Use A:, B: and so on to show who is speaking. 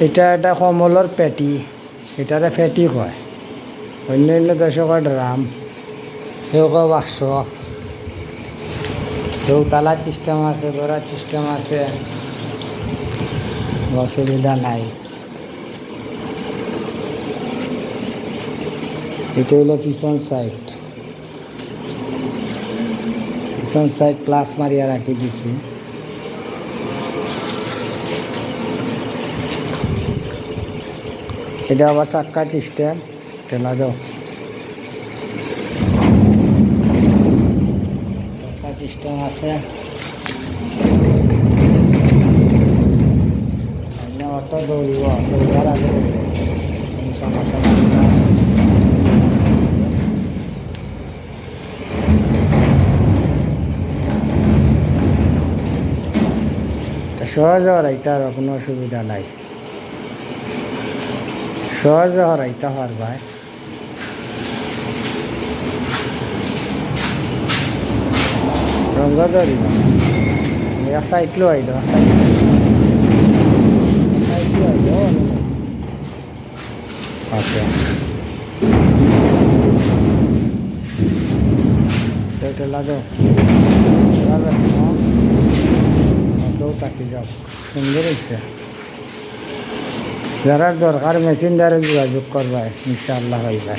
A: এটা একটা কমলর পেটি, এটারে পেটি কয়। অন্যান্য দশকের ড্রাম, কেউ কেউ বাক্স, কেউ তালা সিস্টেম আছে, ধরার সিস্টেম আছে, অসুবিধা নাই। এটা হলো পিছন সাইড, পিছন সাইড প্লাস মারিয়া রাখি দিছি। এটা আবার চাক্কা সিস্টেম, ঠেলা দাও, চাক্কা সিস্টেম আছে। অটো দৌড়িব, চৌকার আগে কোনো সমস্যা নাই। সহজে হরাইতে আর কোনো অসুবিধা নাই, সহজে হরাইতে পারবাই। রঙ ধরিব সাইকেল আইল, সাইকেল আইল। ওকে, ঠেলা দাও, কেউ তাকি যাও, সুন্দর হয়েছে। যারা দরকার মেশিন দ্বারা যোগাযোগ করবা, ইনশাআল্লাহ হইবা।